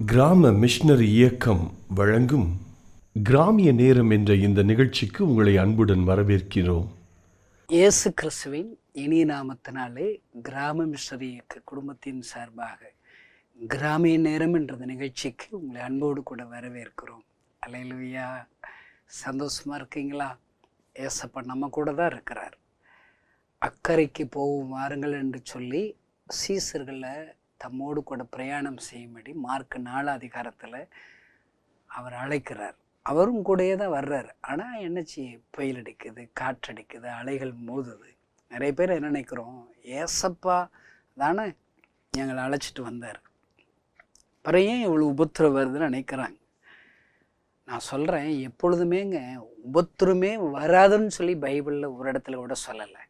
கிராம மிஷனரி இயக்கம் வழங்கும் கிராமிய நேரம் என்ற இந்த நிகழ்ச்சிக்கு உங்களை அன்புடன் வரவேற்கிறோம். இயேசு கிறிஸ்துவின் இனிய நாமத்தினாலே கிராம மிஷனரி இயக்க குடும்பத்தின் சார்பாக கிராமிய நேரம் என்ற நிகழ்ச்சிக்கு உங்களை அன்போடு கூட வரவேற்கிறோம். அல்லேலூயா. சந்தோஷமா இருக்கீங்களா? ஏசப்பா நம்ம கூட தான் இருக்கிறார். அக்கறைக்கு போகும் வாருங்கள் என்று சொல்லி சீசர்களை தம்மோடு கூட பிரயாணம் செய்யும்படி மார்க் 4 அதிகாரத்தில் அவர் அழைக்கிறார். அவரும் கூடயே தான் வர்றார். ஆனால் என்னச்சு, புயல் அடிக்குது, காற்றடிக்குது, அலைகள் மோதுது. நிறைய பேர் என்ன நினைக்கிறோம், ஏசப்பா தானே எங்களை அழைச்சிட்டு வந்தார், அப்புறம் ஏன் இவ்வளோ உபத்திரம் வருதுன்னு நினைக்கிறாங்க. நான் சொல்கிறேன், எப்பொழுதுமேங்க உபத்திரமே வராதுன்னு சொல்லி பைபிளில் ஒரு இடத்துல கூட சொல்லலை.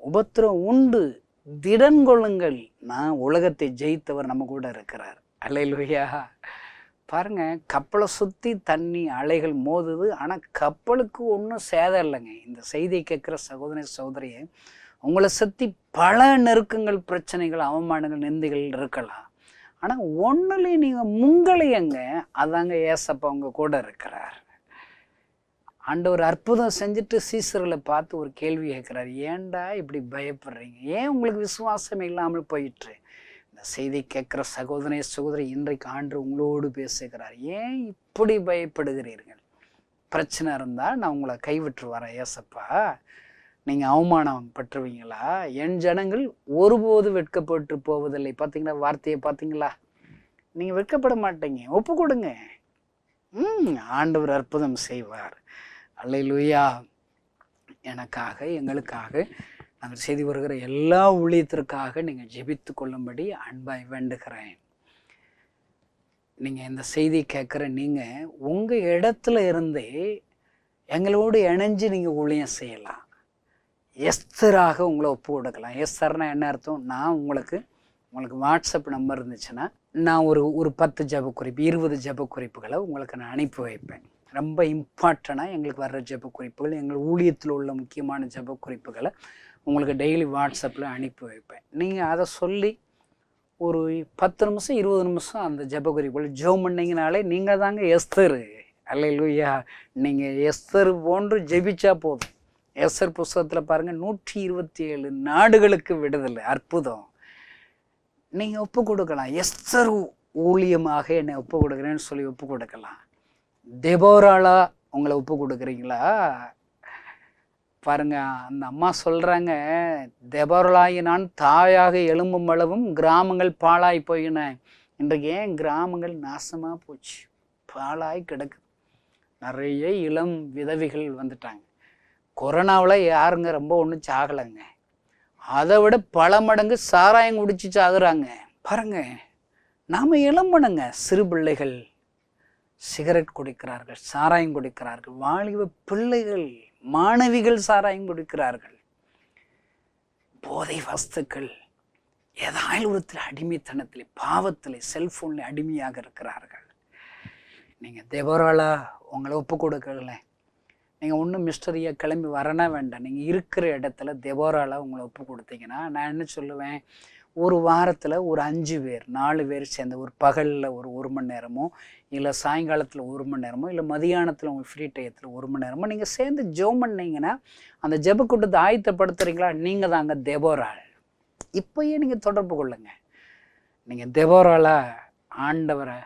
உபத்திரம் உண்டு, திடன் கொள்ளுங்கள், நான் உலகத்தை ஜெயித்தவர் நம்ம கூட இருக்கிறார். அல்லேலூயா. பாருங்க, கப்பலை சுற்றி தண்ணி அலைகள் மோதுது, ஆனால் கப்பலுக்கு ஒன்றும் சேதம் இல்லைங்க. இந்த செய்தியை கேட்குற சகோதரியை, உங்களை சுற்றி பல நெருக்கங்கள், பிரச்சனைகள், அவமானங்கள், நிந்தைகள் இருக்கலாம். ஆனால் ஒன்றுலேயும் நீங்கள் முங்கலையங்க, அதாங்க ஏசப்பா உங்க கூட இருக்கிறார். ஆண்டவர் அற்புதம் செஞ்சுட்டு சீசர்களை பார்த்து ஒரு கேள்வி கேட்குறாரு, ஏன்டா இப்படி பயப்படுறீங்க, ஏன் உங்களுக்கு விசுவாசம் இல்லாமல் போயிட்டு? இந்த செய்தி கேட்குற சகோதரி இன்றைக்கு ஆண்டு உங்களோடு பேசுகிறார். ஏன் இப்படி பயப்படுகிறீர்கள்? பிரச்சனை இருந்தால் நான் உங்களை கைவிட்டு வரேன் ஏசப்பா, நீங்கள் அவமானம் பற்றுவீங்களா? என் ஜனங்கள் ஒருபோது வெட்கப்பட்டு போவதில்லை. பார்த்தீங்களா வார்த்தையை? பார்த்தீங்களா? நீங்கள் வெட்கப்பட மாட்டீங்க, ஒப்பு கொடுங்க. ஆண்டவர் அற்புதம் செய்வார். அல்லேலூயா. எனக்காக, எங்களுக்காக, நாங்கள் செய்து வருகிற எல்லா ஊழியத்திற்காக நீங்கள் ஜெபித்து கொள்ளும்படி அன்பாய் வேண்டுகிறேன். நீங்கள் இந்த செய்தி கேட்குற நீங்கள் உங்கள் இடத்துல இருந்தே எங்களோடு இணைஞ்சு நீங்கள் ஊழியம் செய்யலாம். எஸ்தராக உங்களை ஒப்பு கொடுக்கலாம். எஸ்தர்னா என்ன அர்த்தம்? நான் உங்களுக்கு வாட்ஸ்அப் நம்பர் இருந்துச்சுன்னா நான் ஒரு 10 ஜெப குறிப்பு, 20 ஜெப குறிப்புகளை உங்களுக்கு நான் அனுப்பி வைப்பேன். ரொம்ப இம்பார்ட்டண்டாக எங்களுக்கு வர்ற ஜெப குறிப்புகள், எங்கள் ஊழியத்தில் உள்ள முக்கியமான ஜெப குறிப்புகளை உங்களுக்கு டெய்லி வாட்ஸ்அப்பில் அனுப்பி வைப்பேன். நீங்கள் அதை சொல்லி ஒரு 10 நிமிஷம் 20 நிமிஷம் அந்த ஜெப குறிப்புகள் ஜெபம் பண்ணிங்கனாலே நீங்கள் தாங்க எஸ்தர். அல்லேலூயா. நீங்கள் எஸ்தர் போன்று ஜெபிச்சா போதும். எஸ்தர் புஸ்தகத்தில் பாருங்கள், 127 நாடுகளுக்கு விடுதலை. அற்புதம். நீங்கள் ஒப்பு கொடுக்கலாம். எஸ்தர் ஊழியமாக என்னை ஒப்பு கொடுக்குறேன்னு சொல்லி ஒப்பு கொடுக்கலாம். தெபோராளா உங்களை ஒப்பு கொடுக்குறீங்களா? பாருங்க, அந்த அம்மா சொல்கிறாங்க, தெபோராளாகி நான் தாயாக எலும்பும் அளவும் கிராமங்கள் பாழாய் போயின. இன்றைக்கு ஏன் கிராமங்கள் நாசமாக போச்சு, பாழாய் கிடக்குது. நிறைய இளம் விதவிகள் வந்துட்டாங்க. கொரோனாவில் யாருங்க ரொம்ப ஒன்றும் சாகலைங்க, அதை விட பல மடங்கு சாராயம் குடிச்சு சாகுறாங்க. பாருங்க, நாம் இளம்பணுங்க. சிறு பிள்ளைகள் சிகரெட் குடிக்கிறார்கள், சாராயம் குடிக்கிறார்கள். வாலிப பிள்ளைகள், மாணவிகள் சாராயம் குடிக்கிறார்கள். போதை வஸ்துக்கள், ஏதாயில் ஒருத்தர் அடிமைத்தனத்தில், பாவத்தில், செல்ஃபோனில் அடிமையாக இருக்கிறார்கள். நீங்கள் தெபோராளா உங்களை ஒப்பு கொடுக்கல. நீங்கள் ஒன்றும் மிஸ்டரியாக கிளம்பி வரனா வேண்டாம். நீங்கள் இருக்கிற இடத்துல தெபோராளா உங்களை ஒப்பு கொடுத்தீங்கன்னா, நான் என்ன சொல்லுவேன், ஒரு வாரத்தில் ஒரு 5 பேர் 4 பேர் சேர்ந்து ஒரு பகலில் ஒரு 1 மணி நேரமோ, இல்லை சாயங்காலத்தில் 1 மணி நேரமோ, இல்லை மதியானத்தில் உங்கள் ஃப்ரீ டயத்தில் 1 மணி நேரமோ நீங்கள் சேர்ந்து ஜெபம் பண்ணிங்கன்னா, அந்த ஜெப கூட்டத்தை ஆயத்தப்படுத்துகிறீங்களா? நீங்கள் தாங்க தெபோராள். இப்போயே நீங்கள் தொடர்பு கொள்ளுங்க. நீங்கள் தெபோராளா, ஆண்டவரை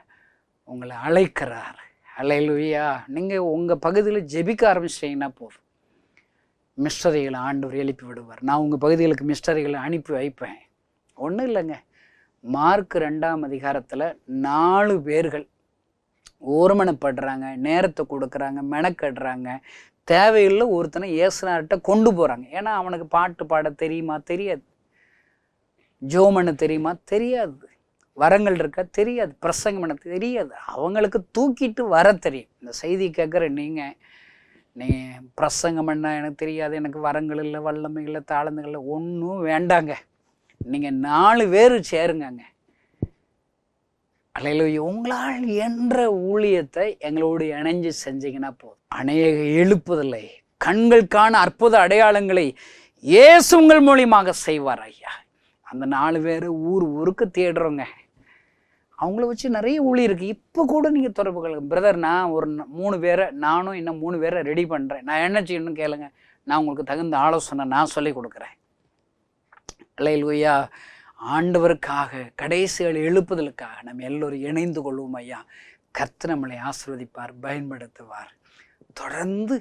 உங்களை அழைக்கிறார். அல்லேலூயா. நீங்கள் உங்கள் பகுதியில் ஜெபிக்க ஆரம்பிச்சிட்டிங்கன்னா போதும், மிஸ்டரிகளை ஆண்டவர் எழுப்பி விடுவார். நான் உங்கள் பகுதிகளுக்கு மிஸ்டரிகளை அனுப்பி வைப்பேன். ஒன்றும் இல்லைங்க, மார்க் 2 அதிகாரத்தில் 4 பேர்கள் ஓர்மனப்படுறாங்க, நேரத்தை கொடுக்குறாங்க, மெனக்கடுறாங்க. தேவையில்லை ஒருத்தனை இயேசுனார்கிட்ட கொண்டு போகிறாங்க. ஏன்னா அவனுக்கு பாட்டு பாட தெரியுமா? தெரியாது. ஜெபம் பண்ண தெரியுமா? தெரியாது. வரங்கள் இருக்கா? தெரியாது. பிரசங்கம் பண்ண தெரியாது. அவங்களுக்கு தூக்கிட்டு வர தெரியும். இந்த செய்தி கேட்குற நீங்கள் பிரசங்கம் பண்ண எனக்கு தெரியாது, எனக்கு வரங்கள் இல்லை, வல்லமை இல்லை, தாளந்துகள் இல்லை, ஒன்றும் வேண்டாங்க. நீங்கள் 4 பேர் சேருங்க. அல்லேலூயா. உங்களால் என்ற ஊழியத்தை எங்களோடு இணைஞ்சு செஞ்சீங்கன்னா போதும். அநேக எழுப்புதலை, கண்கள் காண அற்புத அடையாளங்களை இயேசு உங்கள் மூலியமாக செய்வார் ஐயா. அந்த 4 பேர் ஊருக்கு தேடுறோங்க. அவங்கள வச்சு நிறைய ஊழி இருக்குது. இப்போ கூட நீங்கள் தொடர்பு கொள்ளுங்க. பிரதர், நான் ஒரு 3 பேரை, நானும் இன்னும் 3 பேரை ரெடி பண்ணுறேன், நான் என்ன செய்யணும்னு கேளுங்க, நான் உங்களுக்கு தகுந்த ஆலோசனை நான் சொல்லி கொடுக்குறேன். அல்லேலூயா. ஆண்டவருக்காக கடைசிகள் எழுப்புதலுக்காக நம்ம எல்லோரும் இணைந்து கொள்வோம் ஐயா. கர்த்தர் நம்மளை ஆசீர்வதிப்பார், பயன்படுத்துவார். தொடர்ந்து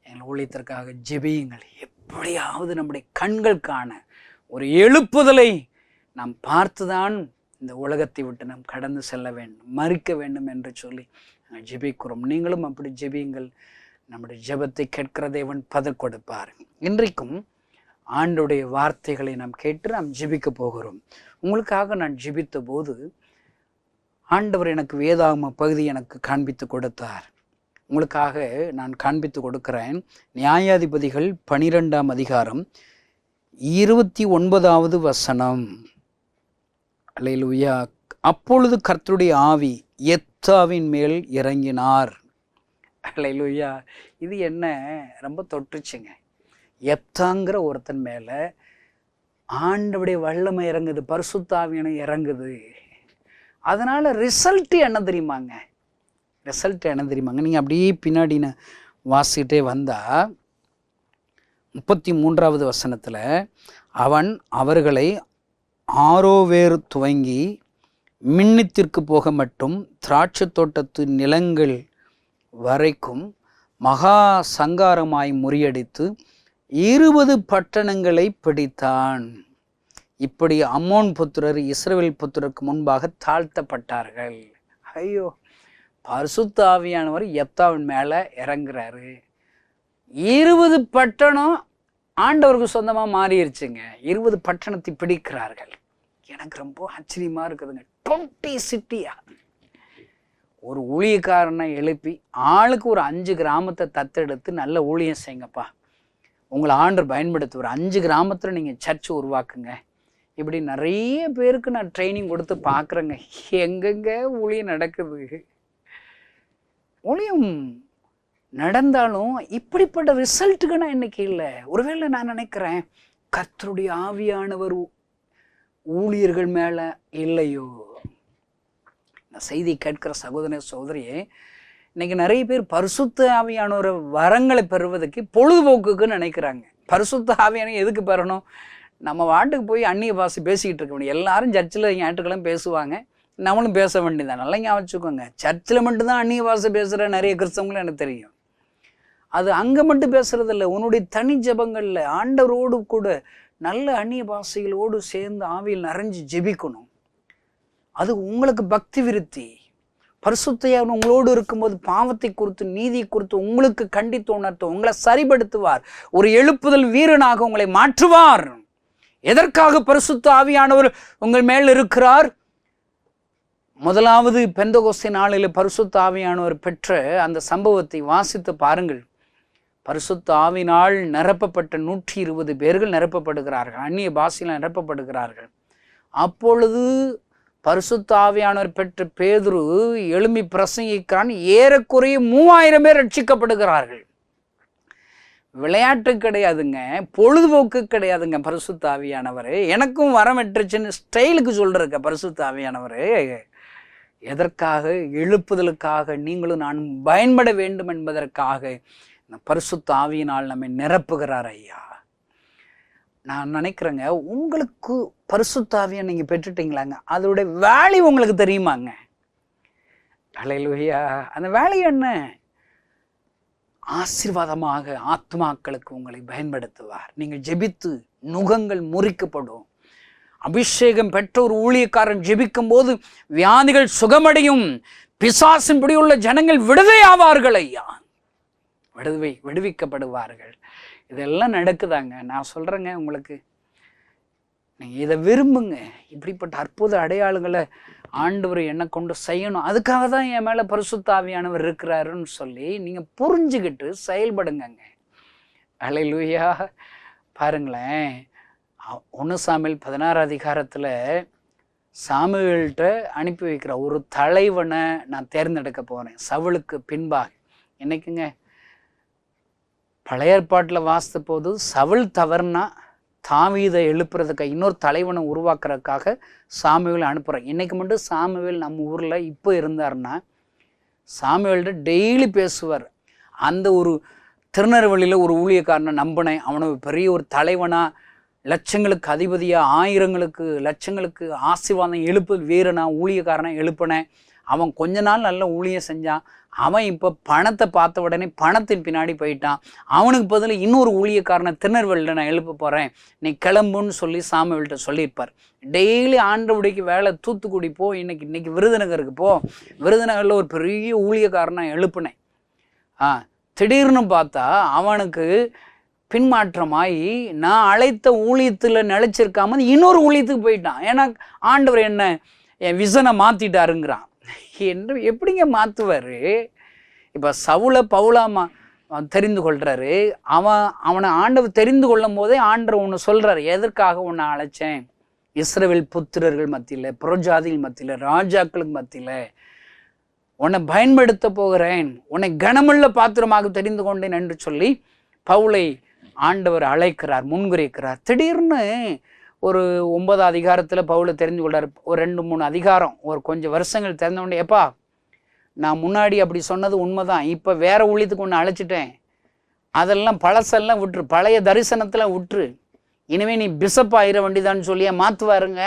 எங்கள் ஊழியத்திற்காக ஜெபியுங்கள். எப்படியாவது நம்முடைய கண்கள் காண ஒரு எழுப்புதலை நாம் பார்த்துதான் இந்த உலகத்தை விட்டு நாம் கடந்து செல்ல வேண்டும், மறிக்க வேண்டும் என்று சொல்லி நாங்கள் ஜெபிக்கிறோம். நீங்களும் அப்படி ஜெபியுங்கள். நம்முடைய ஜெபத்தை கேட்கிற தேவன் பதில் கொடுப்பார். இன்றைக்கும் ஆண்டுடைய வார்த்தைகளை நாம் கேட்டு நாம் ஜெபிக்க போகிறோம். உங்களுக்காக நான் ஜெபித்த போது ஆண்டவர் எனக்கு வேதாகம பகுதி எனக்கு காண்பித்து கொடுத்தார். உங்களுக்காக நான் காண்பித்து கொடுக்கிறேன். நியாயாதிபதிகள் 12ஆம் அதிகாரம் 29வது வசனம். அல்லேலூயா. அப்பொழுது கர்த்தருடைய ஆவி எப்தாவின் மேல் இறங்கினார். அல்லேலூயா. இது என்ன ரொம்ப தொட்டுச்சுங்க. எப்தாங்கிற ஒருத்தன் மேலே ஆண்டவருடைய வல்லமை இறங்குது, பரிசுத்த ஆவியான இறங்குது. அதனால் ரிசல்ட் என்ன தெரியுமாங்க? நீங்கள் அப்படியே பின்னாடி வாசிக்கிட்டே வந்தால் 33வது வசனத்தில், அவன் அவர்களை ஆரோவேர் துவங்கி மின்னித்திற்கு போக மட்டும் திராட்சை தோட்டத்து நிலங்கள் வரைக்கும் மகா சங்காரமாய் முறியடித்து 20 பட்டணங்களை பிடித்தான். இப்படி அம்மோன் புத்திரர் இஸ்ரவேல் புத்திரருக்கு முன்பாக தாழ்த்தப்பட்டார்கள். ஐயோ, பரிசுத்த ஆவியானவர் எப்தாவின் மேலே இறங்குறாரு. 20 பட்டணம் ஆண்டவருக்கு சொந்தமாக மாறிடுச்சுங்க. 20 பட்டணத்தை பிடிக்கிறார்கள். எனக்கு ரொம்ப ஆச்சரியமாக இருக்குதுங்க. 20 சிட்டியா? ஒரு ஊழியக்காரனை எழுப்பி ஆளுக்கு ஒரு 5 கிராமத்தை தத்தெடுத்து நல்ல ஊழியம் செய்யுங்கப்பா, உங்களை ஆண்டவர் பயன்படுத்துவார், 5 கிராமத்தில் நீங்கள் சர்ச் உருவாக்குங்க. இப்படி நிறைய பேருக்கு நான் ட்ரைனிங் கொடுத்து பார்க்குறேங்க. எங்கெங்க ஊழியம் நடக்குது. ஊழியம் நடந்தாலும் இப்படிப்பட்ட ரிசல்ட்டுக்கு நான் இன்னைக்கு இல்லை. ஒருவேளை நான் நினைக்கிறேன் கர்த்தருடைய ஆவியானவர் ஊழியர்கள் மேலே இல்லையோ. இந்த செய்தி கேட்கிற சகோதர சகோதரியே, இன்னைக்கு நிறைய பேர் பரிசுத்த ஆவியானவர் வரங்களை பெறுவதற்கு பொழுதுபோக்குக்குன்னு நினைக்கிறாங்க. பரிசுத்த ஆவியான எதுக்கு பெறணும்? நம்ம வாட்டுக்கு போய் அந்நிய பாஷை பேசிக்கிட்டு இருக்க முடியும். எல்லாரும் சர்ச்சில் ஞாயிற்றுக்கிழமை பேசுவாங்க, நம்மளும் பேச வேண்டியதான். நல்லா ஞாபகம் வச்சுக்கோங்க. சர்ச்சில் மட்டும்தான் அந்நிய பாஷை பேசுகிற நிறைய கிறிஸ்தவங்களும் எனக்கு தெரியும். அது அங்கே மட்டும் பேசுறது இல்லை, உன்னுடைய தனி ஜபங்களில் ஆண்டவரோடு கூட நல்ல அந்நிய பாஷைகளோடு சேர்ந்து ஆவியில் நிறைஞ்சு ஜெபிக்கணும். அது உங்களுக்கு பக்தி விருத்தி. பரிசுத்தையாக உங்களோடு இருக்கும்போது பாவத்தை குறித்து நீதியை குறித்து உங்களுக்கு கண்டித்து உணர்த்து உங்களை சரிபடுத்துவார். ஒரு எழுப்புதல் வீரனாக உங்களை மாற்றுவார். எதற்காக பரிசுத்த ஆவியானவர் உங்கள் மேல் இருக்கிறார்? முதலாவது பெந்தகோஸ்தே நாளில் பரிசுத்த ஆவியானவர் பெற்ற அந்த சம்பவத்தை வாசித்து பாருங்கள். பரிசுத்த ஆவினால் நிரப்பப்பட்ட 120 பேர்கள் நிரப்பப்படுகிறார்கள், அந்நிய பாஷையில் நிரப்பப்படுகிறார்கள். அப்பொழுது பரிசுத்த ஆவியானவர் பெற்ற பேதுரு எழும்பி பிரசங்கிக்கிறான். ஏறக்குறைய 3000 பேர் ரட்சிக்கப்படுகிறார்கள். விளையாட்டு கிடையாதுங்க, பொழுதுபோக்கு கிடையாதுங்க. பரிசுத்த ஆவியானவர் எனக்கும் வரம் பெற்றுச்சுன்னு ஸ்டைலுக்கு சொல்றதுக்க பரிசுத்த ஆவியானவர் எதற்காக? எழுப்புதலுக்காக, நீங்களும் நான் பயன்பட வேண்டும் என்பதற்காக இந்த பரிசுத்த ஆவியினால் நம்மை நிரப்புகிறார் ஐயா. நான் நினைக்கிறேங்க, உங்களுக்கு பரிசுத்த ஆவியை நீங்கள் பெற்றுட்டீங்களாங்க, அதோட வேல்யூ உங்களுக்கு தெரியுமாங்க? அல்லேலூயா. அந்த வேல்யூ என்ன? ஆசீர்வாதமாக ஆத்மாக்களுக்கு உங்களை பயன்படுத்துவார். நீங்கள் ஜெபித்து நுகங்கள் முறிக்கப்படும். அபிஷேகம் பெற்ற ஒரு ஊழியக்காரன் ஜெபிக்கும் போது வியாதிகள் சுகமடையும். பிசாசின் பிடியுள்ள ஜனங்கள் விடுதலையாவார்கள் ஐயா, விடுவிக்கப்படுவார்கள். இதெல்லாம் நடக்குதாங்க. நான் சொல்கிறேங்க உங்களுக்கு, நீங்கள் இதை விரும்புங்க. இப்படிப்பட்ட அற்புத அடையாளங்களை ஆண்டவர் என்னை கொண்டு செய்யணும், அதுக்காக தான் என் மேலே பரிசுத்த ஆவியானவர் இருக்கிறாருன்னு சொல்லி நீங்கள் புரிஞ்சுக்கிட்டு செயல்படுங்கங்க. அல்லேலூயா. பாருங்களேன், 1 சாமுவேல் 16 அதிகாரத்தில் சாமுவேல்கிட்ட அனுப்பி வைக்கிற ஒரு தலைவனை நான் தேர்ந்தெடுக்க போகிறேன் சவுலுக்கு பின்பாக. என்னைக்குங்க பழைய ஏற்பாட்டில் வாசித்த போது சவுல் தவறுனா தாவீதை எழுப்புறதுக்காக, இன்னொரு தலைவனை உருவாக்குறதுக்காக சாமுவேல் அனுப்புகிறார். இன்றைக்கு மட்டும் சாமுவேல் நம்ம ஊரில் இப்போ இருந்தாருன்னா சாமுவேல்கிட்ட டெய்லி பேசுவார். அந்த ஒரு திருநெல்வேலியில் ஒரு ஊழியக்காரனை நம்பினேன், அவனை பெரிய ஒரு தலைவனாக, லட்சங்களுக்கு அதிபதியாக, ஆயிரங்களுக்கு லட்சங்களுக்கு ஆசீர்வாதம் எழுப்பு வீரனா ஊழியக்காரனை எழுப்பினேன். அவன் கொஞ்ச நாள் நல்ல ஊழியம் செஞ்சான். அவன் இப்போ பணத்தை பார்த்த உடனே பணத்தின் பின்னாடி போயிட்டான். அவனுக்கு பதில் இன்னொரு ஊழியக்காரனை திருநெல்வேலியில் நான் எழுப்ப போகிறேன், நீ கிளம்புன்னு சொல்லி சாமுவேல்கிட்ட சொல்லியிருப்பார். டெய்லி ஆண்டவடிக்கு வேலை, தூத்துக்குடி போ, இன்னைக்கு விருதுநகருக்கு போ, விருதுநகரில் ஒரு பெரிய ஊழியக்காரனை எழுப்புனேன். திடீர்னு பார்த்தா அவனுக்கு பின்மாற்றமாகி நான் அழைத்த ஊழியத்தில் நிலைச்சிருக்காம இன்னொரு ஊழியத்துக்கு போயிட்டான். ஏன்னா ஆண்டவர் என்ன என் விசனை மாற்றிட்டாருங்கிறான். என்று எப்படிங்க மாற்றுவார்? இப்போ சவுலை பவுலாமா தெரிந்து கொள்கிறாரு. அவனை ஆண்டவர் தெரிந்து கொள்ளும் போதே ஆண்டவர் ஒன்று சொல்கிறார், எதற்காக உன்னை அழைச்சேன், இஸ்ரவேல் புத்திரர்கள் மத்தியில், புறஜாதிகள் மத்தியில், ராஜாக்களுக்கு மத்தியில் உன்னை பயன்படுத்த போகிறேன், உன்னை கனமுள்ள பாத்திரமாக தெரிந்து கொண்டேன் என்று சொல்லி பவுலை ஆண்டவர் அழைக்கிறார், முன்குறிக்கிறார். திடீர்னு ஒரு 9 அதிகாரத்தில் பவுலை தெரிஞ்சு கொள்றார். ஒரு 2-3 அதிகாரம், ஒரு கொஞ்சம் வருஷங்கள் தெரிஞ்ச உடனே, எப்பா நான் முன்னாடி அப்படி சொன்னது உண்மைதான், இப்போ வேற ஊழியத்துக்கு ஒன்று அழைச்சிட்டேன், அதெல்லாம் பழசெல்லாம் விட்டுரு, பழைய தரிசனத்தில் விட்டுரு, இனிமேல் நீ பிஷப் ஆயிர வேண்டிதான்னு சொல்லியே மாற்றுவாருங்க.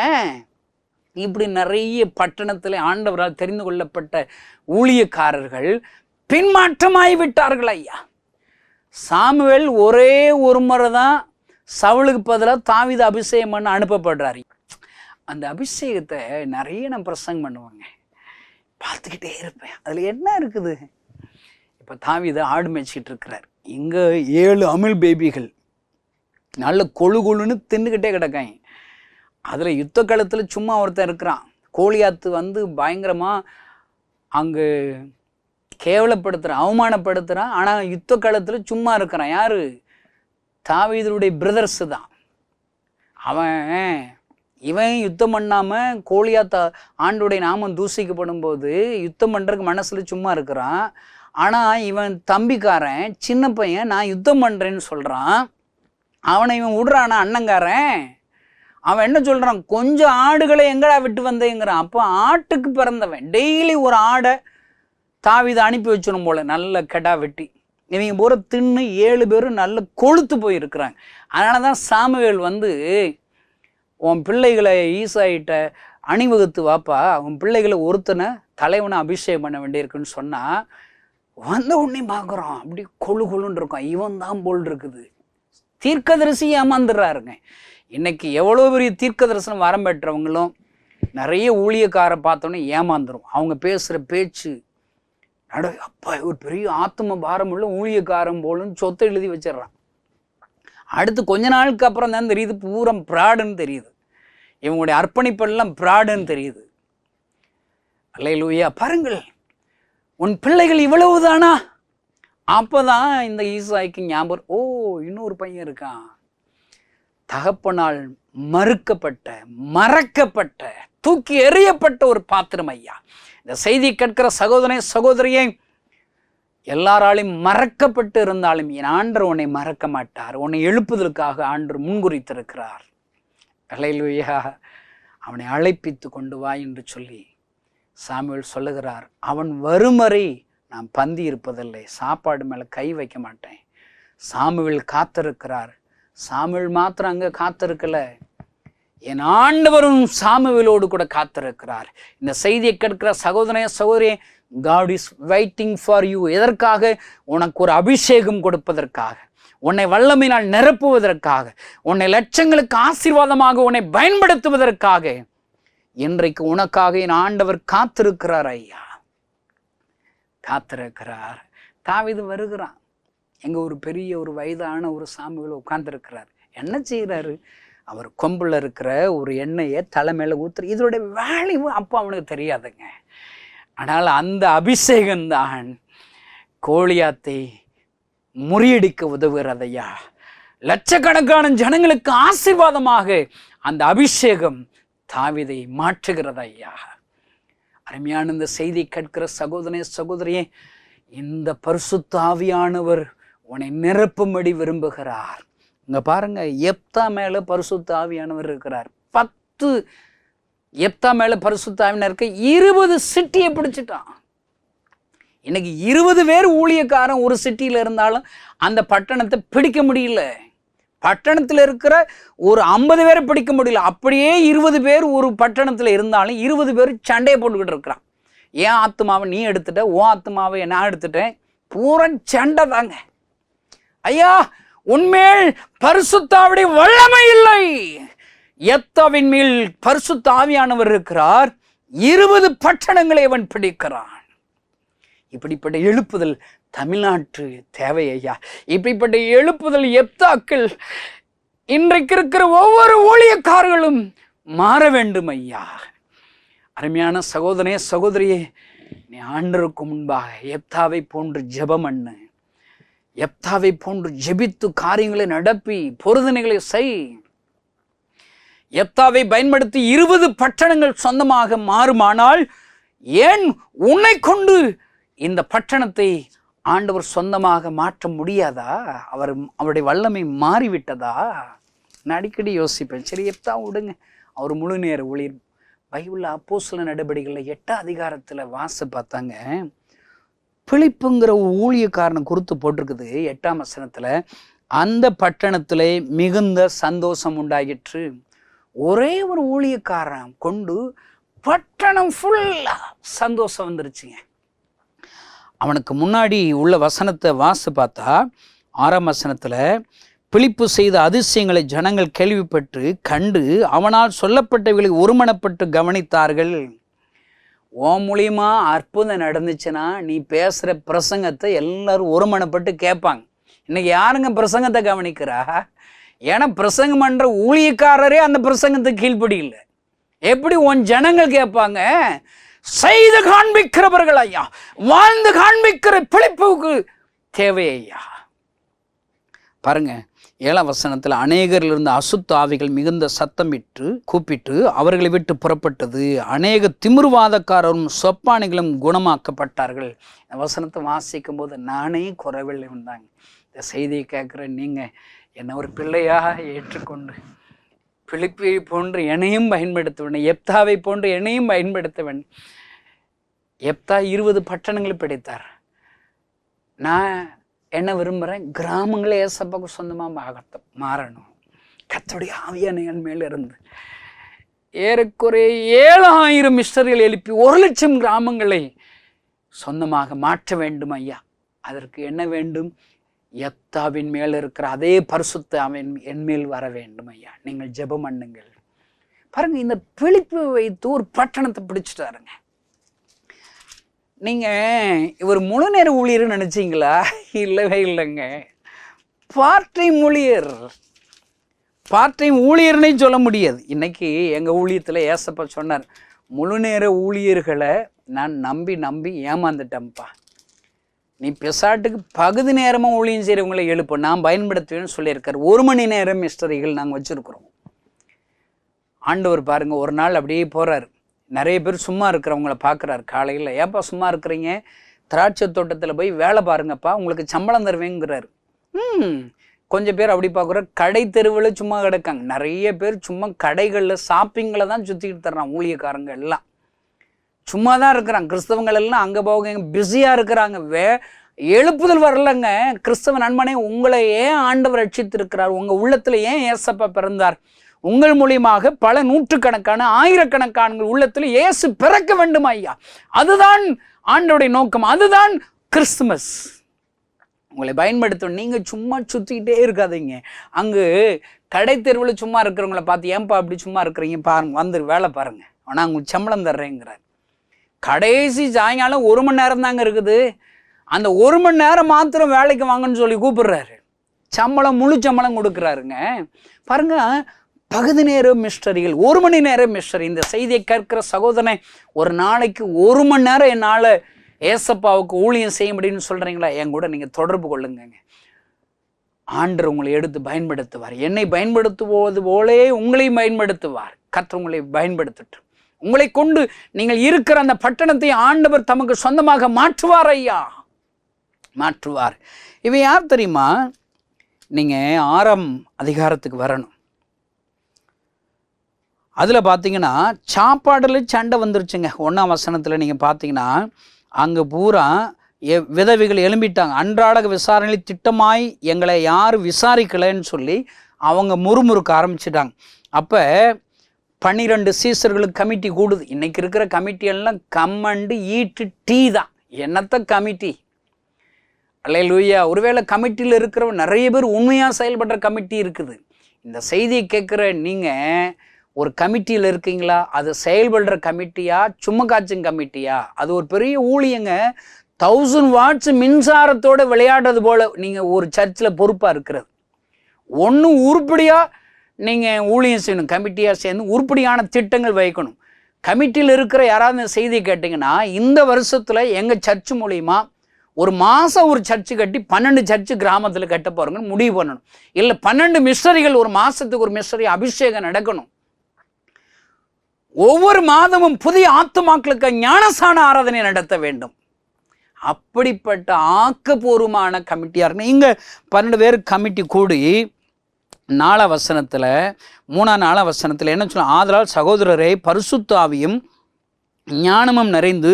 இப்படி நிறைய பட்டணத்தில் ஆண்டவரால் தெரிந்து கொள்ளப்பட்ட ஊழியக்காரர்கள் பின்மாற்றமாகி விட்டார்கள் ஐயா. சாமுவேல் ஒரே ஒரு முறை தான் சவுலுக்கு பதிலாக தாவீது அபிஷேகம் பண்ண அனுப்பப்படுறாரு. அந்த அபிஷேகத்தை நிறைய நான் பிரசங்கம் பண்ணுவாங்க, பார்த்துக்கிட்டே இருப்பேன். அதில் என்ன இருக்குது? இப்போ தாவீது ஆடு மேய்ச்சிக்கிட்டு இருக்கிறார். இங்கே 7 அமிழ் பேபிகள் நல்ல கொழு கொழுன்னு தின்னுக்கிட்டே கிடக்காங்க. அதில் யுத்த காலத்தில் சும்மா ஒருத்தன் இருக்கிறான், கோலியாத்து வந்து பயங்கரமாக அங்கே கேவலப்படுத்துகிறான், அவமானப்படுத்துகிறான். ஆனால் யுத்த காலத்தில் சும்மா இருக்கிறான். யார்? தாவீதுடைய பிரதர்ஸு தான். இவன் யுத்தம் பண்ணாமல் கோலியாத்த ஆண்டுடைய நாமம் தூசிக்கப்படும் போது யுத்தம் பண்ணுறதுக்கு மனசில் சும்மா இருக்கிறான். ஆனால் இவன் தம்பிக்காரன் சின்ன பையன் நான் யுத்தம் பண்ணுறேன்னு சொல்கிறான். அவனை இவன் விடுறானா அண்ணங்காரன். அவன் என்ன சொல்கிறான், கொஞ்சம் ஆடுகளை எங்கடா விட்டு வந்தேங்கிறான். அப்போ ஆட்டுக்கு பிறந்தவன் டெய்லி ஒரு ஆடை தாவீது அனுப்பி வச்சிடும் போல, நல்ல கெடா வெட்டி. இவங்க பூரா தின்னு 7 பேரும் நல்ல கொழுத்து போயிருக்கிறாங்க. அதனால தான் சாமுவேல் வந்து, உன் பிள்ளைகளை ஈசாயிட்ட அணிவகுத்து வாப்பா, உன் பிள்ளைகளை ஒருத்தனை தலைவனை அபிஷேகம் பண்ண வேண்டியிருக்குன்னு சொன்னால், வந்த உடனே பார்க்குறோம் அப்படி கொழு கொழுன்னு இருக்கும். இவன் தான் போல் இருக்குது. தீர்க்கதரிசி ஏமாந்துடுறாருங்க. இன்னைக்கு எவ்வளோ பெரிய தீர்க்க தரிசனம் வரம் பெற்றவங்களும் நிறைய ஊழியக்காரை பார்த்தோன்னே ஏமாந்துடும். அவங்க பேசுகிற பேச்சு, அப்பா ஒரு பெரிய ஆத்ம பாரம் உள்ள ஊழியக்காரன் போலுன்னு சொத்தை எழுதி வச்சிடறான். அடுத்து கொஞ்ச நாளுக்கு அப்புறம் தான் தெரியுது பூரா பிராடுன்னு தெரியுது. இவங்களுடைய அர்ப்பணிப்பெல்லாம் பிராடுன்னு தெரியுது. அல்லேலூயா. பாருங்கள், உன் பிள்ளைகள் இவ்வளவுதானா? அப்போதான் இந்த ஈசாய்க்கு ஞாபகம், ஓ இன்னொரு பையன் இருக்கான், தகப்பனால் மறக்கப்பட்ட தூக்கி எறியப்பட்ட ஒரு பாத்திரம் ஐயா. இந்த செய்தி கேட்கிற சகோதரனே சகோதரியை, எல்லாராலையும் மறக்கப்பட்டு இருந்தாலும் என் ஆண்டவர் உன்னை மறக்க மாட்டார். உன்னை எழுப்புதலுக்காக ஆண்டவர் முன்குறித்திருக்கிறார். அல்லேலூயா. அவனை அழைப்பித்து கொண்டு வா என்று சொல்லி சாமுவேல் சொல்லுகிறார். அவன் வருமறை நான் பந்தி இருப்பதில்லை, சாப்பாடு மேலே கை வைக்க மாட்டேன். சாமுவேல் காத்திருக்கிறார். சாமுவேல் மாத்திரம் அங்கே காத்திருக்கல, என் ஆண்டவரும் சாமுவேலோடு கூட காத்திருக்கிறார். இந்த செய்தியை கேட்கிற சகோதரனே சகோதரியே, God is waiting for you. எதற்காக? உனக்கு ஒரு அபிஷேகம் கொடுப்பதற்காக, உன்னை வல்லமையினால் நிரப்புவதற்காக, உன்னை லட்சங்களுக்கு ஆசீர்வாதமாக உன்னை பயன்படுத்துவதற்காக இன்றைக்கு உனக்காக என் ஆண்டவர் காத்திருக்கிறார் ஐயா, காத்திருக்கிறார். தாவீது வருகிறான். எங்க ஒரு பெரிய ஒரு வயதான ஒரு சாமுவேல் உட்கார்ந்துருக்கிறார். என்ன செய்கிறாரு? அவர் கொம்பில் இருக்கிற ஒரு எண்ணெயை தலை மேலே ஊத்துற. இதோட வேல்யூ அப்போ அவனுக்கு தெரியாதுங்க. ஆனால் அந்த அபிஷேகம்தான் கோலியாத்தை முறியடிக்க உதவுகிறதையா. லட்சக்கணக்கான ஜனங்களுக்கு ஆசீர்வாதமாக அந்த அபிஷேகம் தாவீதை மாற்றுகிறதையா. அருமையான இந்த செய்தி கேட்கிற சகோதரனே சகோதரியே, இந்த பரிசுத்த ஆவியானவர் உன்னை நிரப்பும்படி விரும்புகிறார். இங்க பாருங்க, எப்தா மேல பரிசுத்த ஆவியானவர் இருக்கிறார். 10 எப்தா மேல பரிசுத்த ஆவியானவர் இருக்க 20 சிட்டியை பிடிச்சிட்டான். இன்னைக்கு 20 பேர் ஊழியக்காரன் ஒரு சிட்டியில இருந்தாலும் அந்த பட்டணத்தை பிடிக்க முடியல. பட்டணத்தில் இருக்கிற ஒரு 50 பேரை பிடிக்க முடியல. அப்படியே 20 பேர் ஒரு பட்டணத்தில் இருந்தாலும் 20 பேர் சண்டையை போட்டுக்கிட்டு இருக்கிறான். ஏன் ஆத்மாவை நீ எடுத்துட்ட, ஓ ஆத்மாவை நான் எடுத்துட்டேன், பூரா சண்டை தாங்க. ஐயா, உன்மேல் பரிசுத்த ஆவியுடைய வல்லமை இல்லை. எப்தாவின் மேல் பரிசுத்த ஆவியானவர் இருக்கிறார். 20 பட்டணங்களை அவன் பிடிக்கிறான். இப்படிப்பட்ட எழுப்புதல் தமிழ்நாட்டு தேவை ஐயா. இப்படிப்பட்ட எழுப்புதல் எப்தாக்கள் இன்றைக்கு இருக்கிற ஒவ்வொரு ஊழியக்காரர்களும் மாற வேண்டும் ஐயா. அருமையான சகோதரனே, சகோதரியே, நீ ஆண்டவருக்கு முன்பாக எப்தாவை போன்று ஜெபம் பண்ணு. எப்தாவை போன்று ஜெபித்து காரியங்களை நடப்பி பொருதனைகளை செய். எப்தாவை பயன்படுத்தி 20 பட்டணங்கள் சொந்தமாக மாறுமானால் ஏன் உன்னை கொண்டு இந்த பட்டணத்தை ஆண்டவர் சொந்தமாக மாற்ற முடியாதா? அவருடைய வல்லமை மாறிவிட்டதா? நான் அடிக்கடி யோசிப்பேன். சரி, எப்தா விடுங்க, அவர் முழு நேர ஊழியர். பைபிள் அப்போஸ்தலர் நடபடிகளில் 8ஆம் அதிகாரத்தில் வாச பார்த்தாங்க. பிலிப்புங்கிற ஊழியக்காரனை குறித்து போட்டிருக்குது 8ஆம் வசனத்தில். அந்த பட்டணத்தில் மிகுந்த சந்தோஷம் உண்டாயிற்று. ஒரே ஒரு ஊழியக்காரன் கொண்டு பட்டணம் ஃபுல்லா சந்தோஷம் வந்துருச்சுங்க. அவனுக்கு முன்னாடி உள்ள வசனத்தை வாச பார்த்தா 6ஆம் வசனத்தில் பிலிப்பு செய்த அதிசயங்களை ஜனங்கள் கேள்விப்பட்டு கண்டு அவனால் சொல்லப்பட்டவர்களை ஒருமனப்பட்டு கவனித்தார்கள். ஓ மூலியமா அற்புதம் நடந்துச்சுன்னா நீ பேசுகிற பிரசங்கத்தை எல்லாரும் ஒருமனப்பட்டு கேட்பாங்க. இன்னைக்கு யாருங்க பிரசங்கத்தை கவனிக்கிறா? ஏன்னா பிரசங்கம் பண்ற ஊழியக்காரரே அந்த பிரசங்கத்தை கீழ்ப்படியில்லை. எப்படி உன் ஜனங்கள் கேட்பாங்க? செய்து காண்பிக்கிறவர்கள் ஐயா, வாழ்ந்து காண்பிக்கிற பிழைப்புக்கு தேவை ஐயா. பாருங்க, 7ஆம் வசனத்தில் அநேகரில் இருந்த அசுத்த ஆவிகள் மிகுந்த சத்தமிட்டு கூப்பிட்டு அவர்களை விட்டு புறப்பட்டது. அநேக திமிர்வாதக்காரரும் சொப்பானிகளும் குணமாக்கப்பட்டார்கள். இந்த வசனத்தை வாசிக்கும் போது நானே குறைவில்லை வந்தாங்க. இந்த செய்தியை கேட்குற நீங்கள் என்னை ஒரு பிள்ளையாக ஏற்றுக்கொண்டு பிலிப்பை போன்று என்னையும் பயன்படுத்த வேண்டும், எப்தாவை போன்று என்னையும் பயன்படுத்த வேண்டும். எப்தா 20 பட்டணங்களை பிடித்தார். நான் என்ன விரும்புகிறேன்? கிராமங்களே ஏசப்பாக்கு சொந்தமாக மாறணும். கர்த்தருடைய ஆவியான என் மேல இருந்து ஏறக்குறைய 7000 மிஷனரிகள் எழுப்பி 1,00,000 கிராமங்களை சொந்தமாக மாற்ற வேண்டும் ஐயா. அதற்கு என்ன வேண்டும்? எப்தாவின் மேல் இருக்கிற அதே பரிசுத்த அவன் என் மேல் வர வேண்டும் ஐயா. நீங்கள் ஜெபம் பண்ணுங்கள். பாருங்க, இந்த பிலிப்பு வைத்து ஒரு பட்டணத்தை பிடிச்சிட்டாருங்க. நீங்க இவர் முழு நேர ஊழியர்னு நினைச்சீங்களா? இல்லவே இல்லைங்க. பார்ட் டைம் ஊழியர். பார்ட் டைம் ஊழியர்னே சொல்ல முடியாது. இன்னைக்கு எங்க ஊழியத்தில் ஏசப்பா சொன்னார், முழு நேர ஊழியர்களை நான் நம்பி ஏமாந்துட்டேன்ப்பா. நீ பெசாட்டுக்கு பகுதி நேரமாக ஊழியம் செய்கிறவங்களை எழுப்ப நான் பயன்படுத்துவேன்னு சொல்லியிருக்காரு. 1 மணி நேரம் மிஸ்டரிகள் நாங்கள் வச்சுருக்குறோம். ஆண்டவர் பாருங்க, ஒரு நாள் அப்படியே போகிறார். நிறைய பேர் சும்மா இருக்கிறவங்கள பார்க்குறாரு. காலையில், ஏப்பா சும்மா இருக்கிறீங்க, திராட்சை தோட்டத்தில் போய் வேலை பாருங்கப்பா, உங்களுக்கு சம்பளம் தருவேங்கிறாரு. கொஞ்சம் பேர் அப்படி பார்க்குற கடை தெருவில் சும்மா கிடக்காங்க. நிறைய பேர் சும்மா கடைகளில் ஷாப்பிங்கில் தான் சுற்றிக்கிட்டு தர்றான். ஊழியக்காரங்க எல்லாம் சும்மா தான் இருக்கிறாங்க. கிறிஸ்தவங்கள் எல்லாம் அங்கே போக பிஸியாக இருக்கிறாங்க. எழுப்புதல் வரலங்க. கிறிஸ்தவ நண்பனே, உங்களை ஏன் ஆண்டவர் ரட்சித்திருக்கிறார்? உங்கள் உள்ளத்தில் ஏன் ஏசப்பா பிறந்தார்? உங்கள் மூலியமாக பல நூற்றுக்கணக்கான ஆயிரக்கணக்கான உள்ளத்தில் இயேசு பிறக்க வேண்டும் ஐயா. அதுதான் ஆண்டவருடைய நோக்கம். அதுதான் கிறிஸ்துமஸ். உங்களை பயன்படுத்தணும். நீங்கள் சும்மா சுற்றிக்கிட்டே இருக்காதீங்க. அங்கு கடை தெருவில் சும்மா இருக்கிறவங்கள பார்த்து, ஏன்பா அப்படி சும்மா இருக்கிறீங்க, பாருங்க வந்து வேலை பாருங்க, ஆனால் உங்களுக்கு சம்பளம் தர்றேங்கிறார். கடைசி சாயங்காலம் 1 மணி நேரம் தாங்க இருக்குது. அந்த 1 மணி நேரம் மாத்திரம் வேலைக்கு வாங்கன்னு சொல்லி கூப்பிடுறாரு. சம்பளம் முழு சம்பளம் கொடுக்குறாருங்க. பாருங்க, பகுதி நேர மிஸ்டரிகள், 1 மணி நேரம் மிஸ்டரி. இந்த செய்தியை கேட்கிற சகோதரனை, ஒரு நாளைக்கு 1 மணி நேரம் என்னால் ஏசப்பாவுக்கு ஊழியம் செய்ய முடியும்னு சொல்கிறீங்களா? என் கூட நீங்கள் தொடர்பு கொள்ளுங்க. ஆண்டவர் உங்களை எடுத்து பயன்படுத்துவார். என்னை பயன்படுத்துவது போலே உங்களையும் பயன்படுத்துவார். கர்த்தர் உங்களை பயன்படுத்தட்டு. உங்களை கொண்டு நீங்கள் இருக்கிற அந்த பட்டணத்தை ஆண்டவர் தமக்கு சொந்தமாக மாற்றுவார் ஐயா, மாற்றுவார். இவன் யார் தெரியுமா? நீங்கள் 6ஆம் அதிகாரத்துக்கு வரணும். அதில் பார்த்தீங்கன்னா சாப்பாடில் சண்டை வந்துருச்சுங்க. 1ஆம் வசனத்தில் நீங்கள் பார்த்தீங்கன்னா அங்கே பூரா விதவைகள் எழும்பிட்டாங்க. அன்றாட விசாரணையில் திட்டமாய் எங்களை யாரும் விசாரிக்கலைன்னு சொல்லி அவங்க முறுமுறுக்க ஆரம்பிச்சிட்டாங்க. அப்போ 12 சீசர்களுக்கு கமிட்டி கூடுது. இன்றைக்கி இருக்கிற கமிட்டி எல்லாம் கம்மண்டு ஈட்டு டீ தான். என்னத்த கமிட்டி? அல்லேலூயா. ஒருவேளை கமிட்டியில் இருக்கிறவங்க நிறைய பேர் உண்மையாக செயல்படுற கமிட்டி இருக்குது. இந்த செய்தியை கேட்குற நீங்கள் ஒரு கமிட்டியில் இருக்கீங்களா? அது செயல்படுற கமிட்டியா, சும்மா காய்ச்சும் கமிட்டியா? அது ஒரு பெரிய ஊழியங்க. 1000 வாட்ஸ் மின்சாரத்தோடு விளையாடுறது போல் நீங்கள் ஒரு சர்ச்சில் பொறுப்பாக இருக்கிறது. ஒன்றும் உருப்படியாக நீங்கள் ஊழியம் செய்யணும். கமிட்டியாக சேர்ந்து உருப்படியான திட்டங்கள் வைக்கணும். கமிட்டியில் இருக்கிற யாராவது இந்த செய்தியை கேட்டிங்கன்னா, இந்த வருஷத்தில் எங்கள் சர்ச்சு மூலிமா ஒரு மாதம் ஒரு சர்ச்சு கட்டி 12 சர்ச்சு கிராமத்தில் கட்ட போகிறோங்கன்னு முடிவு பண்ணணும். இல்லை 12 மிஷனரிகள் ஒரு மாதத்துக்கு ஒரு மிஷனரி அபிஷேகம் நடக்கணும். ஒவ்வொரு மாதமும் புதிய ஆத்துமாக்களுக்கு ஞானசான ஆராதனை நடத்த வேண்டும். அப்படிப்பட்ட ஆக்கப்பூர்வமான கமிட்டியாக இருக்கணும். இங்கே 12 பேர் கமிட்டி கூடி 4ஆம் வசனத்தில் 3ஆம் வசனத்தில் என்ன சொல்ல? ஆதலால் சகோதரரை பரிசுத்த ஆவியும் ஞானமும் நிறைந்து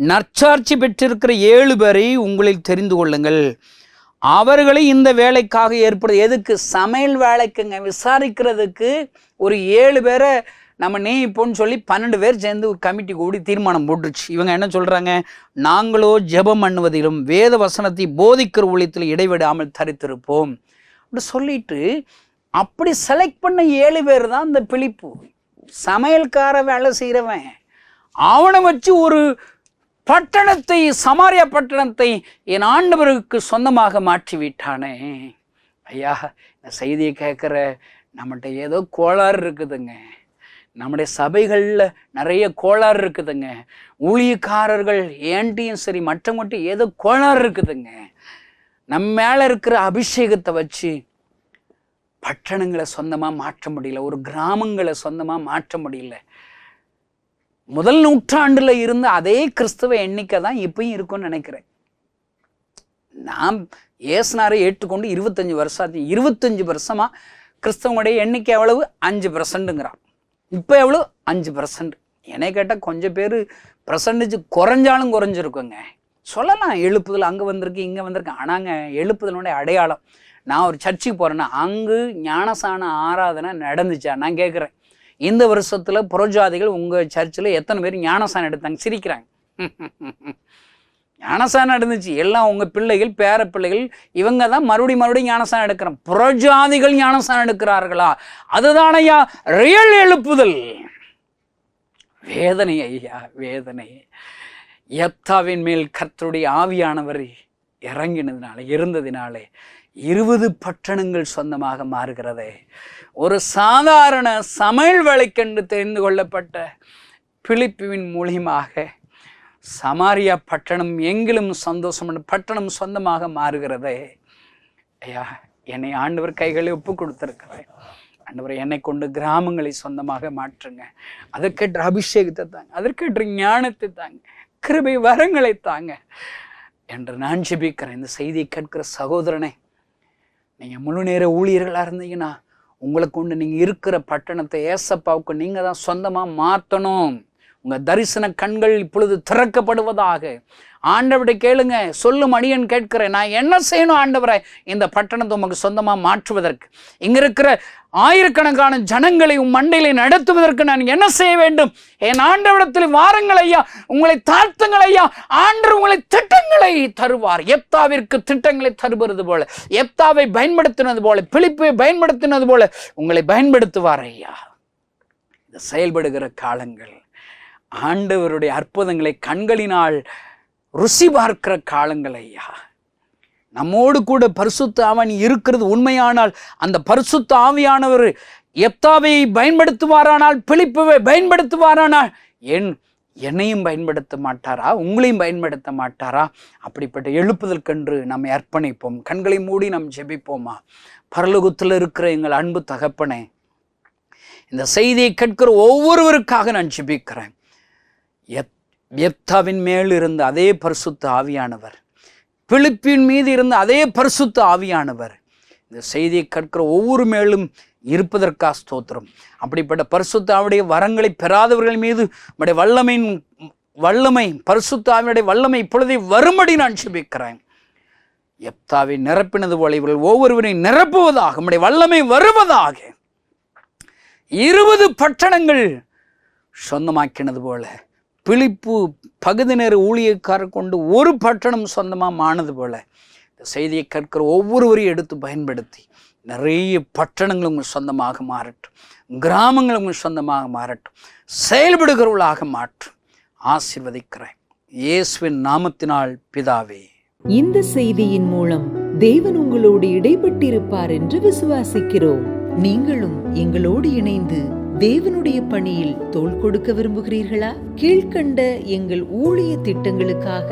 நற்சாட்சி பெற்றிருக்கிற 7 பேரை உங்களில் தெரிந்து கொள்ளுங்கள். அவர்களை இந்த வேலைக்காக ஏற்படுது. எதுக்கு? சமையல் வேலைக்குங்க. விசாரிக்கிறதுக்கு ஒரு 7 பேரை நம்ம நியமிப்போன்னு சொல்லி 12 பேர் சேர்ந்து ஒரு கமிட்டி கூடி தீர்மானம் போட்டுருச்சு. இவங்க என்ன சொல்கிறாங்க? நாங்களோ ஜெபம் பண்ணுவதிலும் வேத வசனத்தை போதிக்கிற ஊழியத்தில் இடைவிடாமல் தரித்திருப்போம் அப்படி சொல்லிட்டு அப்படி செலக்ட் பண்ண 7 பேர் தான் இந்த பிலிப்பு. சமையல்கார வேலை செய்கிறவன். அவனை வச்சு ஒரு பட்டணத்தை, சமாரியா பட்டணத்தை என் ஆண்டவருக்கு சொந்தமாக மாற்றி விட்டானே. ஐயா, இந்த செய்தியை கேட்குற நம்மகிட்ட ஏதோ கோளாறு இருக்குதுங்க. நம்முடைய சபைகளில் நிறைய கோளாறு இருக்குதுங்க. ஊழியக்காரர்கள் ஏன்ட்டியும் சரி மற்றவங்கள்ட்ட ஏதோ கோளாறு இருக்குதுங்க. நம்ம மேலே இருக்கிற அபிஷேகத்தை வச்சு பட்டணங்களை சொந்தமாக மாற்ற முடியல, ஒரு கிராமங்களை சொந்தமாக மாற்ற முடியல. முதல் நூற்றாண்டில் இருந்த அதே கிறிஸ்தவ எண்ணிக்கை தான் இப்பயும் இருக்கும்னு நினைக்கிறேன். நாம் ஏசுனாரை ஏற்றுக்கொண்டு 25 வருஷம் 25 வருஷமாக கிறிஸ்தவங்களுடைய எண்ணிக்கை எவ்வளவு? 5%ங்கிறான். இப்போ எவ்வளோ? 5%. என்னை கேட்டால் கொஞ்சம் பேர் பர்சன்டேஜ் குறைஞ்சாலும் குறைஞ்சிருக்குங்க. சொல்லலாம் எழுப்புதல் அங்கே வந்திருக்கு இங்கே வந்திருக்கு. ஆனாங்க எழுப்புதலுடைய அடையாளம். நான் ஒரு சர்ச்சுக்கு போகிறேன்னா அங்கு ஞானசான ஆராதனை நடந்துச்சா? நான் கேட்குறேன், இந்த வருஷத்தில் புறஜாதிகள் உங்கள் சர்ச்சில் எத்தனை பேர் ஞானசானம் எடுத்தாங்க? சிரிக்கிறாங்க. ஞானசானம் நடந்துச்சு. எல்லாம் உங்கள் பிள்ளைகள், பேர பிள்ளைகள், இவங்க தான் மறுபடியும் ஞானசானம் எடுக்கிறோம். புறஜாதிகள் ஞானசானம் எடுக்கிறார்களா? அதுதான் ஐயா ரியல் எழுப்புதல். வேதனை ஐயா, வேதனை. யெப்தாவின் மேல் கர்த்தருடைய ஆவியானவர் இருந்ததினாலே 20 பட்டணங்கள் சொந்தமாக மாறுகிறதே. ஒரு சாதாரண சமையல் வேலைக்கென்று தெரிந்து கொள்ளப்பட்ட பிலிப்புவின் மூலியமாக சமாரியா பட்டணம் எங்கிலும் சந்தோஷம் பட்டணம் சொந்தமாக மாறுகிறதே. ஐயா, என்னை ஆண்டவர் கைகளை ஒப்பு கொடுத்துருக்கிறேன். ஆண்டவரை என்னை கொண்டு கிராமங்களை சொந்தமாக மாற்றுங்க. அதற்கேற்ற அபிஷேகத்தை தாங்க, அதற்கேற்ற ஞானத்தை தாங்க, கிருபை வரங்களை தாங்க என்று நான் ஜெபிக்கிறேன். இந்த செய்தியை கேட்கிற சகோதரனே, நீங்கள் முழு நேர ஊழியர்களாக இருந்தீங்கன்னா உங்களை கொண்டு நீங்கள் இருக்கிற பட்டணத்தை ஏசப்பாவுக்கு நீங்கள் தான் சொந்தமாக மாற்றணும். உங்கள் தரிசன கண்கள் இப்பொழுது திறக்கப்படுவதாக. ஆண்டவரை கேளுங்க. சொல்லும் அடியன் கேட்கிறேன், நான் என்ன செய்யணும் ஆண்டவரை இந்த பட்டணத்தை உமக்கு சொந்தமாக மாற்றுவதற்கு, இங்கே இருக்கிற ஆயிரக்கணக்கான ஜனங்களை மண்டையில நடத்துவதற்கு நான் என்ன செய்ய வேண்டும்? என் ஆண்டவரிடத்தில் வாருங்கள் ஐயா, உங்களை தாழ்த்துங்கள் ஐயா. ஆண்டவர் உங்களை திட்டங்களை தருவார். யெப்தாவிற்கு திட்டங்களை தருவது போல, யெப்தாவை பயன்படுத்தினது போல, பிலிப்பை பயன்படுத்தினது போல உங்களை பயன்படுத்துவார் ஐயா. இது செயல்படுகிற காலங்கள், ஆண்டவருடைய அற்புதங்களை கண்களினால் ருசி பார்க்கிற காலங்கள் ஐயா. நம்மோடு கூட பரிசுத்த ஆவி இருக்கிறது உண்மையானால், அந்த பரிசுத்த ஆவியானவர் யெப்தாவை பயன்படுத்துவாரானால், பிலிப்பை பயன்படுத்துவாரானால் என்னையும் பயன்படுத்த மாட்டாரா? உங்களையும் பயன்படுத்த மாட்டாரா? அப்படிப்பட்ட எழுப்புதற்கென்று நம்மை அர்ப்பணிப்போம். கண்களை மூடி நாம் ஜெபிப்போமா? பரலோகத்தில் இருக்கிற எங்கள் அன்பு தகப்பனே, இந்த செய்தியை கேட்கிற ஒவ்வொருவருக்காக நான் ஜெபிக்கிறேன். யெப்தாவின் மேல் இருந்த அதே பரிசுத்த ஆவியானவர், பிலிப்பின் மீது இருந்த அதே பரிசுத்த ஆவியானவர் இந்த செய்தியை கற்கிற ஒவ்வொரு மேலும் இருப்பதற்காக ஸ்தோத்திரம். அப்படிப்பட்ட பரிசுத்த ஆவியுடைய வரங்களை பெறாதவர்கள் மீது உம்முடைய வல்லமை பரிசுத்த ஆவியுடைய வல்லமை இப்பொழுதே வரும்படி நான் ஜெபிக்கிறேன். எப்தாவை நிரப்பினது போல இவர்கள் ஒவ்வொருவரையும் நிரப்புவதாக உம்முடைய வல்லமை வருவதாக. 20 பட்டணங்கள் சொந்தமாக்கினது போல பிலிப்பு பகுதி நேர ஊழியக்காரர் கொண்டு ஒரு பட்டணம் சொந்தமாக ஆனது போல இந்த செய்தியை கற்கிற ஒவ்வொருவரையும் எடுத்து பயன்படுத்தி நிறைய பட்டணங்கள் உங்கள் சொந்தமாக மாறட்டும், கிராமங்கள் உங்கள் சொந்தமாக மாறட்டும், செயல்படுகிறவர்களாக மாற்றும். ஆசீர்வதிக்கிறேன் இயேசுவின் நாமத்தினால் பிதாவே. இந்த செய்தியின் மூலம் தேவன் உங்களோடு இடைப்பட்டிருப்பார் என்று விசுவாசிக்கிறோம். நீங்களும் எங்களோடு இணைந்து தேவனுடைய பணியில் தோள் கொடுக்க விரும்புகிறீர்களா? கீழ்க்கண்ட எங்கள் ஊழிய திட்டங்களுக்காக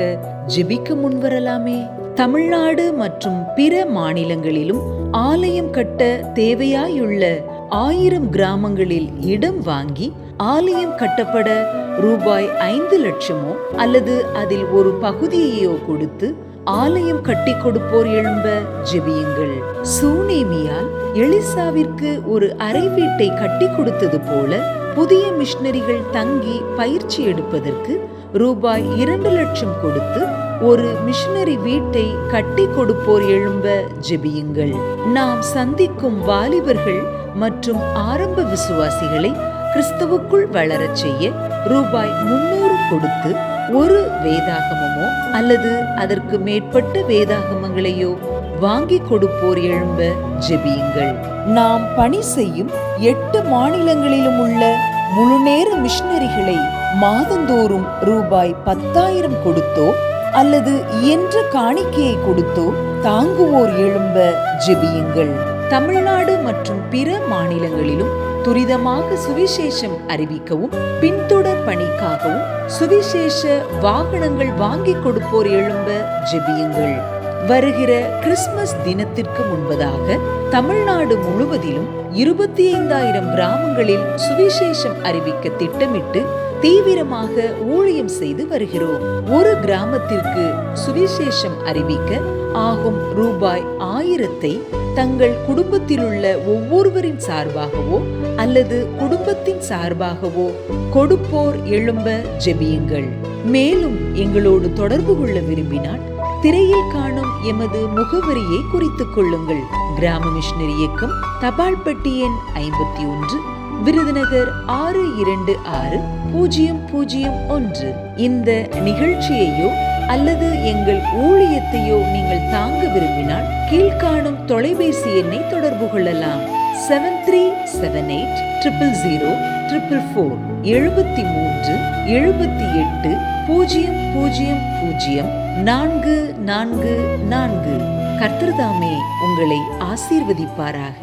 ஜெபிக்க முன்வரலாமே. தமிழ்நாடு மற்றும் பிற மாநிலங்களிலும் ஆலயம் கட்ட தேவையாயுள்ள 1000 கிராமங்களில் இடம் வாங்கி ஆலயம் கட்டப்பட ரூபாய் 5 லட்சமோ அல்லது அதில் ஒரு பகுதியையோ கொடுத்து ஆலயம் கட்டி கொடுப்போர் எழும்ப ஜெபியுங்கள். சூனேமியால் எலிசாவிற்கு ஒரு அறை வீட்டை கட்டி கொடுத்தது போல புதிய மிஷனரிகள் தங்கி பயிற்சி எடுப்பதற்கு ரூபாய் 2 லட்சம் கொடுத்து ஒரு மிஷனரி வீட்டை கட்டி கொடுப்போர் எழும்ப ஜெபியுங்கள். நாம் சந்திக்கும் வாலிபர்கள் மற்றும் ஆரம்ப விசுவாசிகளை கிறிஸ்துவுக்குள் வளரச் செய்ய ரூபாய் 300 கொடுத்து ஒரு வேதாகமமோ அல்லது அதற்கு மேற்பட்ட வேதாகமங்களையோ வாங்கி கொடுப்போர் எழும்ப ஜெபியுங்கள். நாம் பணி செய்யும் 8 மாநிலங்களிலும் உள்ள முழுநேர மிஷனரிகளை மாதந்தோறும் ரூபாய் 10,000 கொடுத்தோ அல்லது இயன்ற காணிக்கையை கொடுத்தோ தாங்குவோர் எழும்ப ஜெபியுங்கள். தமிழ்நாடு மற்றும் பிற மாநிலங்களிலும் துரிதமாக சுவிசேஷம் அறிவிக்கவும் பின்தொடர் பணிக்காகவும் சுவிசேஷ வாகனங்கள் வாங்கி கொடுப்போர் எழும்ப ஜெபியுங்கள். வருகிற கிறிஸ்துமஸ் தினத்திற்கு முன்பதாக தமிழ்நாடு முழுவதிலும் 25,000 கிராமங்களில் சுவிசேஷம் அறிவிக்க திட்டமிட்டு தீவிரமாக ஊழியம் செய்து வருகிறோம். ஒரு கிராமத்திற்கு சுவிசேஷம் அறிவிக்க ஆகும் ரூபாய் 1000 தங்கள் குடும்பத்திலுள்ள ஒவ்வொருவரின் சார்பாகவோ அல்லது குடும்பத்தின் சார்பாகவோ கொடுப்போர் எழும்ப ஜெபியுங்கள். மேலும் எங்களோடு தொடர்பு கொள்ள விரும்பினால் திரையில் காணும் எமது முகவரியை குறித்துக் கொள்ளுங்கள். கிராம மிஷனரி இயக்கம், தபால் பெட்டி எண் 51, விருதுநகர் 626001. இந்த நிகழ்ச்சியையோ அல்லது எங்கள் ஊழியத்தையோ நீங்கள் தாங்க விரும்பினால் கீழ்காணும் தொலைபேசி எண்ணை தொடர்பு கொள்ளலாம். 73780004 73 78 000 444. கர்த்தர் தாமே உங்களை ஆசீர்வதிப்பாராக.